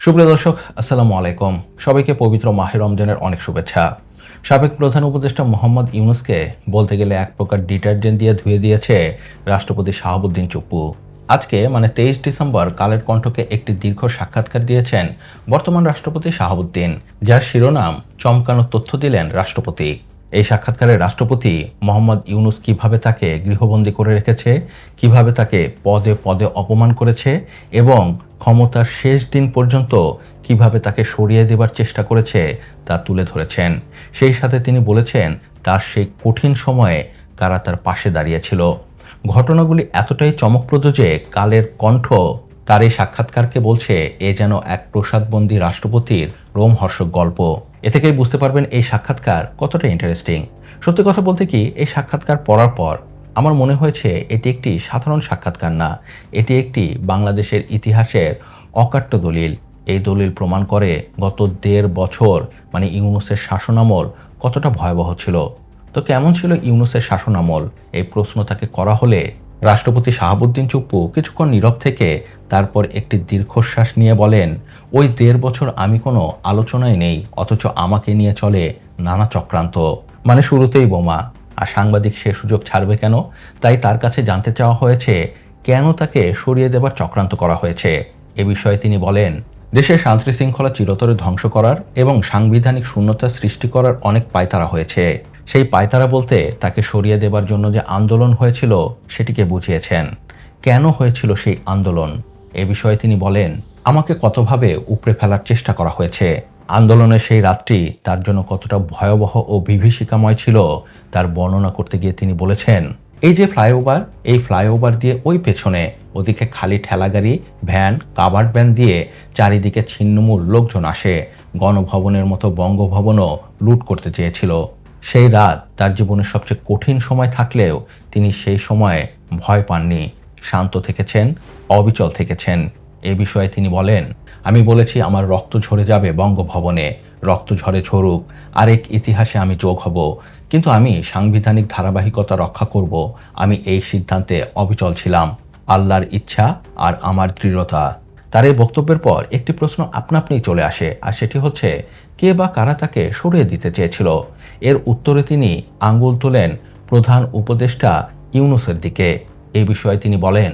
সুপ্রিয় দর্শক, আসসালামু আলাইকুম। সবাইকে পবিত্র মাহে রমজানের অনেক শুভেচ্ছা। সাবেক প্রধান উপদেষ্টা মোহাম্মদ ইউনূসকে বলতে গেলে এক প্রকার ডিটারজেন্ট দিয়ে ধুয়ে দিয়েছে রাষ্ট্রপতি শাহাবুদ্দিন চুপ্পু। আজকে 23 ডিসেম্বর কালের কণ্ঠকে একটি দীর্ঘ সাক্ষাৎকার দিয়েছেন বর্তমান রাষ্ট্রপতি শাহাবুদ্দিন, যার শিরোনাম চমকানো তথ্য দিলেন রাষ্ট্রপতি। এই সাক্ষাৎকারে রাষ্ট্রপতি মোহাম্মদ ইউনূস কিভাবে তাকে গৃহবন্দী করে রেখেছে, কিভাবে তাকে পদে পদে অপমান করেছে এবং ক্ষমতার শেষ দিন পর্যন্ত কিভাবে তাকে সরিয়ে দেবার চেষ্টা করেছে তা তুলে ধরেছেন। সেই সাথে তিনি বলেছেন তার সেই কঠিন সময়ে কারা তার পাশে দাঁড়িয়েছিল। ঘটনাগুলি এতটাই চমকপ্রদ যে কালের কণ্ঠ তার এই সাক্ষাৎকারকে বলছে এ যেন এক প্রসাদবন্দী রাষ্ট্রপতির রোমহর্ষক গল্প। এ থেকেই বুঝতে পারবেন এই সাক্ষাৎকার কতটা ইন্টারেস্টিং। সত্যি কথা বলতে কি, এই সাক্ষাৎকার পড়ার পর আমার মনে হয়েছে এটি একটি সাধারণ সাক্ষাৎকার না, এটি একটি বাংলাদেশের ইতিহাসের অকাট্য দলিল। এই দলিল প্রমাণ করে গত 1.5 বছর ইউনূসের শাসনামল কতটা ভয়াবহ ছিল। তো কেমন ছিল ইউনূসের শাসনামল, এই প্রশ্ন তাকে করা হলে রাষ্ট্রপতি শাহাবুদ্দিন চুপ্পু কিছুক্ষণ নীরব থেকে তারপর একটি দীর্ঘশ্বাস নিয়ে বলেন, ওই 1.5 বছর আমি কোনো আলোচনায় নেই, অথচ আমাকে নিয়ে চলে নানা চক্রান্ত। শুরুতেই বোমা, আর সাংবাদিক সে সুযোগ ছাড়বে কেন? তাই তার কাছে জানতে চাওয়া হয়েছে কেন তাকে সরিয়ে দেবার চক্রান্ত করা হয়েছে। এ বিষয়ে তিনি বলেন, দেশের শান্তি শৃঙ্খলা চিরতরে ধ্বংস করার এবং সাংবিধানিক শূন্যতা সৃষ্টি করার অনেক পায়তারা হয়েছে। সেই পায়তারা বলতে তাকে সরিয়ে দেবার জন্য যে আন্দোলন হয়েছিল সেটিকে বুঝিয়েছেন। কেন হয়েছিল সেই আন্দোলন, এ বিষয়ে তিনি বলেন, আমাকে কতভাবে উপড়ে ফেলার চেষ্টা করা হয়েছে। আন্দোলনের সেই রাতটি তার জন্য কতটা ভয়াবহ ও বিভীষিকাময় ছিল তার বর্ণনা করতে গিয়ে তিনি বলেছেন, এই যে ফ্লাইওভার, এই ফ্লাইওভার দিয়ে ওই পেছনে ওদিকে খালি ঠেলাগাড়ি, ভ্যান, কাভার্ড ভ্যান দিয়ে চারিদিকে ছিন্নমূল লোকজন আসে। গণভবনের মতো বঙ্গভবনও লুট করতে চেয়েছিল। সেই রাত তার জীবনের সবচেয়ে কঠিন সময় থাকলেও তিনি সেই সময়ে ভয় পাননি, শান্ত থেকেছেন, অবিচল থেকেছেন। এ বিষয়ে তিনি বলেন, আমি বলেছি আমার রক্ত ঝরে যাবে বঙ্গভবনে, রক্ত ঝরে ঝরুক, আরেক ইতিহাসে আমি যোগ হব, কিন্তু আমি সাংবিধানিক ধারাবাহিকতা রক্ষা করব। আমি এই সিদ্ধান্তে অবিচল ছিলাম, আল্লাহর ইচ্ছা আর আমার দৃঢ়তা। তার এই বক্তব্যের পর একটি প্রশ্ন আপনাআপনিই চলে আসে, আর সেটি হচ্ছে কে বা কারা তাকে সরিয়ে দিতে চেয়েছিল। এর উত্তরে তিনি আঙ্গুল তোলেন প্রধান উপদেষ্টা ইউনূসের দিকে। এই বিষয়ে তিনি বলেন,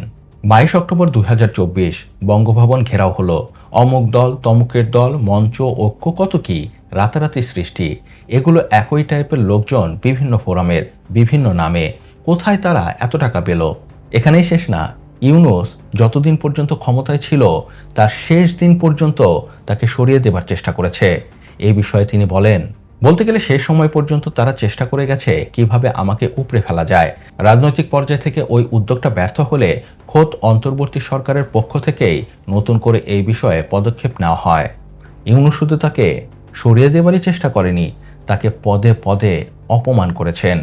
22 অক্টোবর 2024 বঙ্গভবন ঘেরাও হলো, অমুক দল তমুকের দল, মঞ্চ, ঐক্য, কত কি রাতারাতি সৃষ্টি। এগুলো একই টাইপের লোকজন বিভিন্ন ফোরামের বিভিন্ন নামে। কোথায় তারা এত টাকা পেল? এখানেই শেষ না, ইউনূস যতদিন পর্যন্ত ক্ষমতায় ছিল তার শেষ দিন পর্যন্ত তাকে সরিয়ে দেবার চেষ্টা করেছে। এই বিষয়ে তিনি বলেন, বলতে গেলে শেষ সময় পর্যন্ত তারা চেষ্টা করে গেছে কিভাবে আমাকে উপড়ে ফেলা যায়। রাজনৈতিক পর্যায় থেকে ওই উদ্যোগটা ব্যর্থ হলে খোদ অন্তর্বর্তী সরকারের পক্ষ থেকেই নতুন করে এই বিষয়ে পদক্ষেপ নেওয়া হয়। ইউনূস শুধু তাকে সরিয়ে দেবারই চেষ্টা করেনি, তাকে পদে পদে অপমান করেছেন।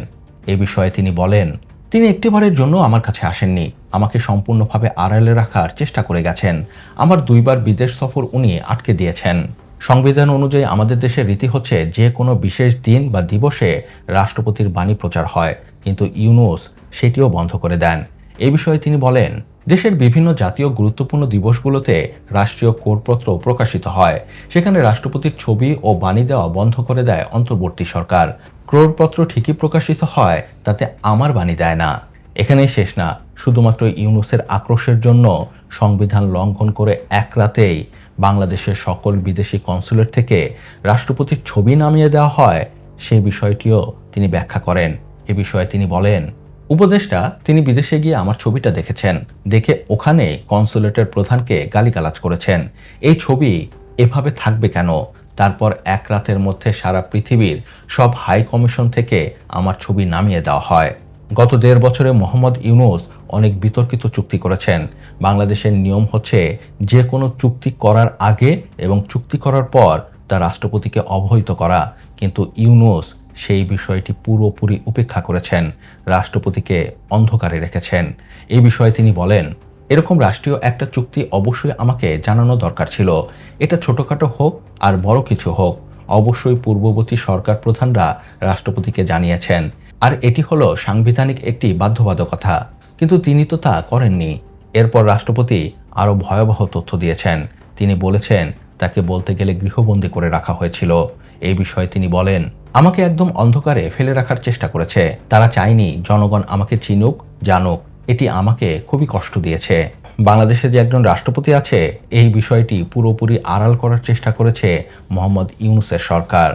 এ বিষয়ে তিনি বলেন, তিনি একটিবারের জন্য আমার কাছে আসেননি, আমাকে সম্পূর্ণভাবে আড়ালে রাখার চেষ্টা করে গেছেন। আমার 2 বার বিদেশ সফর উনি আটকে দিয়েছেন। সংবিধান অনুযায়ী আমাদের দেশের রীতি হচ্ছে যে কোনো বিশেষ দিন বা দিবসে রাষ্ট্রপতির বাণী প্রচার হয়, কিন্তু ইউনূস সেটিও বন্ধ করে দেন। এ বিষয়ে তিনি বলেন, দেশের বিভিন্ন জাতীয় গুরুত্বপূর্ণ দিবসগুলোতে রাষ্ট্রীয় কোডপত্র প্রকাশিত হয়, সেখানে রাষ্ট্রপতির ছবি ও বাণী দেওয়া বন্ধ করে দেয় অন্তর্বর্তী সরকার। ক্রোড়পত্র ঠিকই প্রকাশিত হয়, তাতে আমার বাণী দেয় না। এখানেই শেষ না, শুধুমাত্র ইউনূসের আক্রোশের জন্য সংবিধান লঙ্ঘন করে এক রাতেই বাংলাদেশের সকল বিদেশি কনসুলেট থেকে রাষ্ট্রপতির ছবি নামিয়ে দেওয়া হয়, সেই বিষয়টিও তিনি ব্যাখ্যা করেন। এ বিষয়ে তিনি বলেন, উপদেষ্টা তিনি বিদেশে গিয়ে আমার ছবিটা দেখেছেন, দেখে ওখানে কনসুলেটের প্রধানকে গালিগালাজ করেছেন। এই ছবি এভাবে থাকবে কেন? তারপর এক রাতের মধ্যে সারা পৃথিবীর সব হাই কমিশন থেকে আমার ছবি নামিয়ে দেওয়া হয়। গত 1.5 বছরে মোহাম্মদ ইউনূস অনেক বিতর্কিত চুক্তি করেছেন। বাংলাদেশের নিয়ম হচ্ছে যে কোনো চুক্তি করার আগে এবং চুক্তি করার পর তা রাষ্ট্রপতিকে অবহিত করা, কিন্তু ইউনূস সেই বিষয়টি পুরোপুরি উপেক্ষা করেছেন, রাষ্ট্রপতিকে অন্ধকারে রেখেছেন। এই বিষয়ে তিনি বলেন, এরকম রাষ্ট্রীয় একটা চুক্তি অবশ্যই আমাকে জানানো দরকার ছিল। এটা ছোটখাটো হোক আর বড় কিছু হোক, অবশ্যই পূর্ববর্তী সরকার প্রধানরা রাষ্ট্রপতিকে জানিয়েছেন, আর এটি হলো সাংবিধানিক একটি বাধ্যবাধকতা, কিন্তু তিনি তো তা করেননি। এরপর রাষ্ট্রপতি আরও ভয়াবহ তথ্য দিয়েছেন। তিনি বলেছেন তাকে বলতে গেলে গৃহবন্দী করে রাখা হয়েছিল। এই বিষয়ে তিনি বলেন, আমাকে একদম অন্ধকারে ফেলে রাখার চেষ্টা করেছে। তারা চায়নি জনগণ আমাকে চিনুক, জানুক। এটি আমাকে খুবই কষ্ট দিয়েছে। বাংলাদেশে যে একজন রাষ্ট্রপতি আছে, এই বিষয়টি পুরোপুরি আড়াল করার চেষ্টা করেছে মোহাম্মদ ইউনূসের সরকার।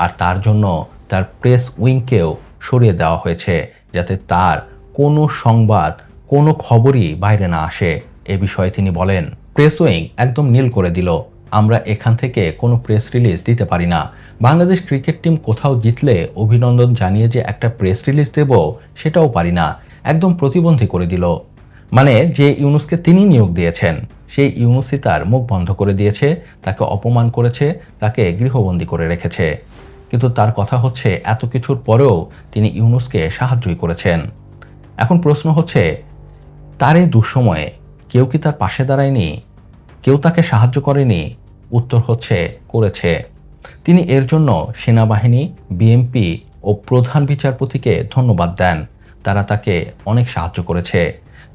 আর তার জন্য তার প্রেস উইংকেও সরিয়ে দেওয়া হয়েছে, যাতে তার কোনো সংবাদ, কোনো খবরই বাইরে না আসে। এ বিষয়ে তিনি বলেন, প্রেস উইং একদম নীল করে দিল। আমরা এখান থেকে কোনো প্রেস রিলিজ দিতে পারি না। বাংলাদেশ ক্রিকেট টিম কোথাও জিতলে অভিনন্দন জানিয়ে যে একটা প্রেস রিলিজ দেব, সেটাও পারি না। একদম প্রতিবন্ধী করে দিল। মানে যে ইউনূসকে তিনি নিয়োগ দিয়েছেন, সেই ইউনূসই তার মুখ বন্ধ করে দিয়েছে, তাকে অপমান করেছে, তাকে গৃহবন্দী করে রেখেছে। কিন্তু তার কথা হচ্ছে, এত কিছুর পরেও তিনি ইউনূসকে সাহায্যই করেছেন। এখন প্রশ্ন হচ্ছে, তার এই দুঃসময়ে কেউ কি তার পাশে দাঁড়ায়নি? কেউ তাকে সাহায্য করেনি? উত্তর হচ্ছে, করেছে। তিনি এর জন্য সেনাবাহিনী, বিএনপি ও প্রধান বিচারপতিকে ধন্যবাদ দেন। তারা তাকে অনেক সাহায্য করেছে।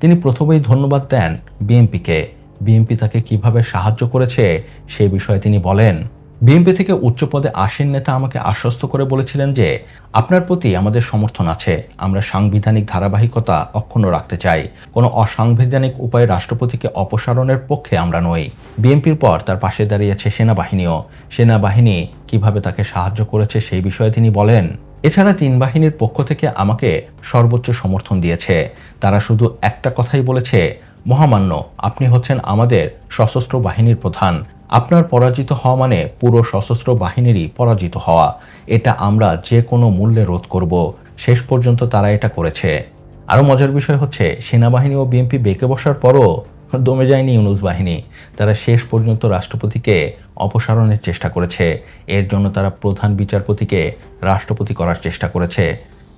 তিনি প্রথমেই ধন্যবাদ দেন বিএনপিকে। বিএনপি তাকে কিভাবে সাহায্য করেছে সে বিষয়ে তিনি বলেন, বিএনপি থেকে উচ্চ পদে আসীন নেতা আমাকে আশ্বস্ত করে বলেছিলেন যে আপনার প্রতি আমাদের সমর্থন আছে। আমরা সাংবিধানিক ধারাবাহিকতা অক্ষুণ্ণ রাখতে চাই। কোনো অসাংবিধানিক উপায়ে রাষ্ট্রপতিকে অপসারণের পক্ষে আমরা নই। বিএনপির পর তার পাশে দাঁড়িয়েছে সেনাবাহিনীও। সেনাবাহিনী কিভাবে তাকে সাহায্য করেছে সেই বিষয়ে তিনি বলেন, এছাড়া তিন বাহিনীর পক্ষ থেকে আমাকে সর্বোচ্চ সমর্থন দিয়েছে। তারা শুধু একটা কথাই বলেছে, মহামান্য, আপনি হচ্ছেন আমাদের সশস্ত্র বাহিনীর প্রধান। আপনার পরাজিত হওয়া মানে পুরো সশস্ত্র বাহিনীরই পরাজিত হওয়া। এটা আমরা যে কোনো মূল্যে রোধ করব। শেষ পর্যন্ত তারা এটা করেছে। আরও মজার বিষয় হচ্ছে, সেনাবাহিনী ও বিএনপি বেঁকে বসার পরও দমে যায়নি ইউনূস বাহিনী। তারা শেষ পর্যন্ত রাষ্ট্রপতিকে অপসারণের চেষ্টা করেছে। এর জন্য তারা প্রধান বিচারপতিকে রাষ্ট্রপতি করার চেষ্টা করেছে।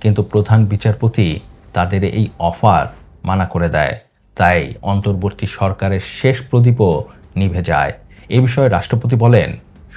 কিন্তু প্রধান বিচারপতি তাদের এই অফার মানা করে দেয়। তাই অন্তর্বর্তী সরকারের শেষ প্রদীপও নিভে যায়। এ বিষয়ে রাষ্ট্রপতি বলেন,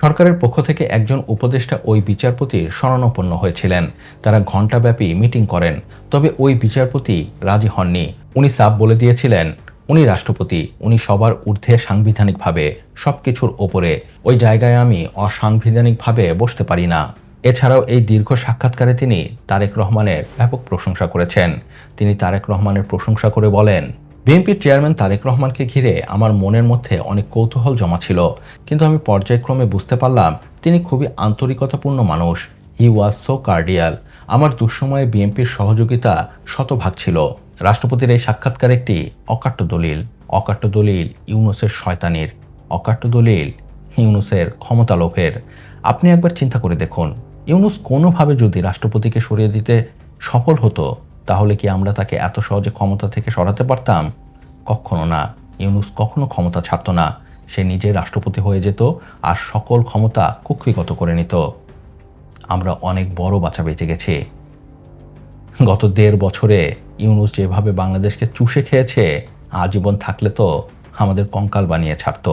সরকারের পক্ষ থেকে একজন উপদেষ্টা ওই বিচারপতির শরণাপন্ন হয়েছিলেন। তারা ঘণ্টাব্যাপী মিটিং করেন, তবে ওই বিচারপতি রাজি হননি। উনি সাফ বলে দিয়েছিলেন, উনি রাষ্ট্রপতি, উনি সবার ঊর্ধ্বে সাংবিধানিকভাবে, সবকিছুর ওপরে। ওই জায়গায় আমি অসাংবিধানিকভাবে বসতে পারি না। এছাড়াও এই দীর্ঘ সাক্ষাৎকারে তিনি তারেক রহমানের ব্যাপক প্রশংসা করেছেন। তিনি তারেক রহমানের প্রশংসা করে বলেন, বিএনপির চেয়ারম্যান তারেক রহমানকে ঘিরে আমার মনের মধ্যে অনেক কৌতূহল জমা ছিল, কিন্তু আমি পর্যায়ক্রমে বুঝতে পারলাম তিনি খুবই আন্তরিকতাপূর্ণ মানুষ। হি ওয়াজ সো কার্ডিয়াল। আমার দুঃসময়ে বিএনপির সহযোগিতা শতভাগ ছিল। রাষ্ট্রপতির এই সাক্ষাৎকার একটি অকাট্য দলিল। অকাট্য দলিল ইউনূসের শয়তানির। অকাট্য দলিল ইউনূসের ক্ষমতা লোভের। আপনি একবার চিন্তা করে দেখুন, ইউনূস কোনোভাবে যদি রাষ্ট্রপতিকে সরিয়ে দিতে সফল হতো, তাহলে কি আমরা তাকে এত সহজে ক্ষমতা থেকে সরাতে পারতাম? কখনো না। ইউনূস কখনো ক্ষমতা ছাড়ত না। সে নিজে রাষ্ট্রপতি হয়ে যেত আর সকল ক্ষমতা কক্ষিগত করে নিত। আমরা অনেক বড় বাঁচা বেঁচে গেছি। গত ১.৫ বছরে ইউনূস যেভাবে বাংলাদেশকে চুষে খেয়েছে, আজীবন থাকলে তো আমাদের কঙ্কাল বানিয়ে ছাড়ত।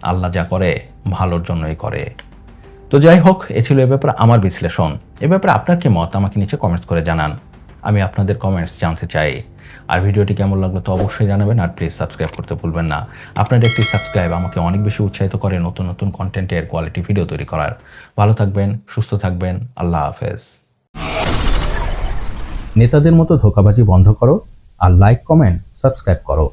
আল্লাহ যা করে ভালোর জন্যই করে। তো যাই হোক, এ ছিল এ ব্যাপারে আমার বিশ্লেষণ। এ ব্যাপারে আপনার কি মত আমাকে নিচে কমেন্টস করে জানান। আমি আপনাদের কমেন্টস জানতে চাই। আর ভিডিওটি কেমন লাগলো তো অবশ্যই জানাবেন। আর প্লিজ সাবস্ক্রাইব করতে ভুলবেন না। আপনার একটি সাবস্ক্রাইব আমাকে অনেক বেশি উৎসাহিত করে নতুন নতুন কন্টেন্টের কোয়ালিটি ভিডিও তৈরি করার। ভালো থাকবেন, সুস্থ থাকবেন। আল্লাহ হাফেজ। নেতাদের মতো ধোঁকাবাজি বন্ধ করো আর লাইক, কমেন্ট, সাবস্ক্রাইব করো।